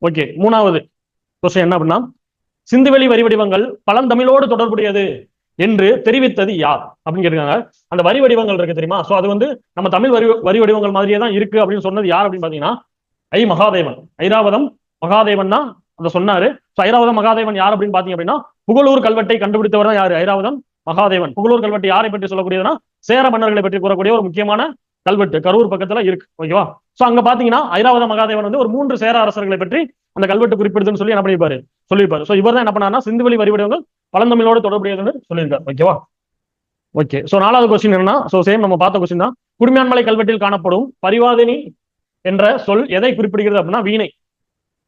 Okay, மூணாவது question என்ன அப்படின்னா, சிந்துவெளி வரி வடிவங்கள் பழந்தமிழோடு தொடர்புடையது என்று தெரிவித்தது யார் அப்படின்னு கேட்டிருக்காங்க. அந்த வரி வடிவங்கள் இருக்கு தெரியுமா, சோ அது வந்து நம்ம தமிழ் வரி வடிவங்கள் மாதிரியே தான் இருக்கு அப்படின்னு சொன்னது யார் அப்படின்னு பாத்தீங்கன்னா மகாதேவன். ஐராவதம் மகாதேவன் தான் அதை சொன்னாரு. ஐராவதம் மகாதேவன் யார் அப்படின்னு பாத்தீங்க அப்படின்னா, புகழூர் கல்வெட்டை கண்டுபிடித்தவர் தான் யாரு, ஐராவதம் மகாதேவன். புகழூர் கல்வெட்டு யாரை பற்றி சொல்லக்கூடியதுன்னா, சேர மன்னர்களை பற்றி கூறக்கூடிய ஒரு முக்கியமான கல்வெட்டு கரூர் பக்கத்துல இருக்கு. ஓகேவா, சோ அங்க பாத்தீங்கன்னா ஐராவத மகாதேவன் வந்து ஒரு 3 சேர அரசர்களை பற்றி அந்த கல்வெட்டு குறிப்பிடுதுன்னு சொல்லி என்ன பண்ணிருப்பாரு, சொல்லியிருப்பாரு. சோ இவர் தான் என்ன பண்ணாருன்னா, சிந்துவெளி வரி வடிவங்கள் பழந்தமிழோடு தொடர்புடையதுன்னு சொல்லியிருக்காரு. ஓகேவா, ஓகே. சோ 4வது கொஸ்டின் என்னன்னா, சோ சேம் நம்ம பார்த்த கொஸ்டின் தான். குடுமியான்மலை கல்வெட்டில் காணப்படும் பரிவாதினி என்ற சொல் எதை குறிப்பிடுகிறது அப்படின்னா வீணை.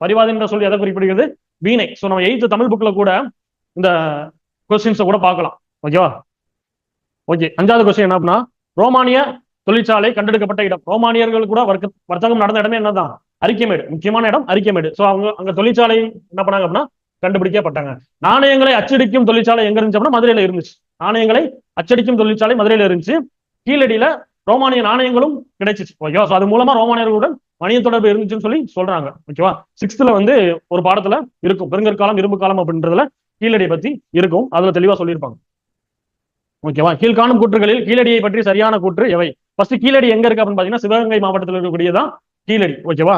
பரிவாதினி என்ற சொல் எதை குறிப்பிடுகிறது, வீணை. சோ நம்ம 8th தமிழ் புக்ல கூட இந்த கொஸ்டின்ஸை கூட பார்க்கலாம். ஓகேவா, ஓகே. 5வது கொஸ்டின் என்ன அப்படின்னா, ரோமானிய தொழிற்சாலை கண்டெடுக்கப்பட்ட இடம். ரோமானியர்கள் கூட வர்த்தகம் நடந்த இடமே என்னதான், அரிக்கமேடு. முக்கியமான இடம் அரிக்கமேடு. சோ அவங்க அங்க தொழிற்சாலை என்ன பண்ணாங்க அப்படின்னா கண்டுபிடிக்கப்பட்டாங்க. நாணயங்களை அச்சடிக்கும் தொழிற்சாலை எங்க இருந்துச்சு அப்படின்னா மதுரையில இருந்துச்சு. நாணயங்களை அச்சடிக்கும் தொழிற்சாலை மதுரையில இருந்துச்சு. கீழடியில ரோமானிய நாணயங்களும் கிடைச்சிச்சு. ஓகேவா, சோ அது மூலமா ரோமானியர்களுடன் வணிக தொடர்பு இருந்துச்சுன்னு சொல்லி சொல்றாங்க. ஓகேவா, 6th வந்து ஒரு பாடத்துல இருக்கும், பெருங்கற்காலம் இரும்பு காலம் அப்படின்றதுல கீழடியை பத்தி இருக்கும், அதுல தெளிவா சொல்லியிருப்பாங்க. ஓகேவா, கீழ்காணும் கூற்றுகளில் கீழடியை பற்றி சரியான கூற்று எவை. ஃபர்ஸ்ட் கீழடி எங்க இருக்கு அப்படின்னு பாத்தீங்கன்னா சிவகங்கை மாவட்டத்தில் இருக்கக்கூடியதான் கீழடி. ஓகேவா,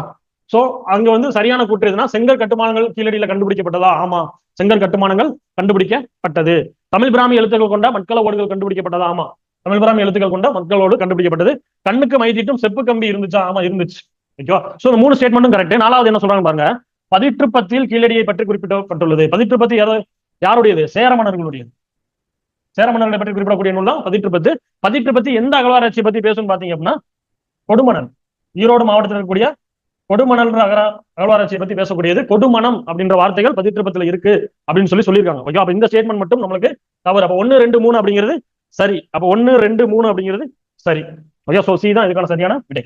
சோ அங்க வந்து சரியான கூற்று எதுனா, செங்கல் கட்டுமானங்கள் கீழடியில கண்டுபிடிக்கப்பட்டதா. ஆமா, செங்கல் கட்டுமானங்கள் கண்டுபிடிக்கப்பட்டது. தமிழ் பிராமி எழுத்துக்கள் கொண்ட மட்கள ஓடுகள் கண்டுபிடிக்கப்பட்டதா. ஆமா, தமிழ் பிராமி எழுத்துக்கள் கொண்ட மக்களோடு கண்டுபிடிக்கப்பட்டது. கண்ணுக்கு மை தீட்டும் செப்பு கம்பி இருந்துச்சா. ஆமா, இருந்துச்சு. ஓகேவா, சோ இந்த 3 ஸ்டேட்மெண்ட்டும் கரெக்ட். 4வது என்ன சொல்றாங்க பாருங்க, பதிற்றுப்பத்தில் கீழடியை பற்றி குறிப்பிடப்பட்டுள்ளது. பதிற்றுப்பத்து யாருடையது, சேர மன்னர்களுடையது. சேர மன்னர்களை பற்றி குறிப்பிடக்கூடிய நூல் தான் பதிற்றுப்பத்து. பதிற்றுப்பத்து எந்த அகழ்வாராய்ச்சியை பத்தி பேசுன்னு பாத்தீங்க அப்படின்னா, கொடுமணல், ஈரோடு மாவட்டத்தில் இருக்கக்கூடிய கொடுமணல் அகழ்வாராய்ச்சியை பத்தி பேசக்கூடியது. கொடுமணம் அப்படின்ற வார்த்தைகள் பதிற்றுப்பத்துல இருக்கு அப்படின்னு சொல்லியிருக்காங்க. ஓகே, அப்ப இந்த ஸ்டேட்மெண்ட் மட்டும் நம்மளுக்கு தவறு. அப்ப 1, 2, 3 அப்படிங்கிறது சரி. அப்ப 1, 2, 3 அப்படிங்கிறது சரி. ஓகே, சோ சி தான் இதுக்கான சரியான விடை.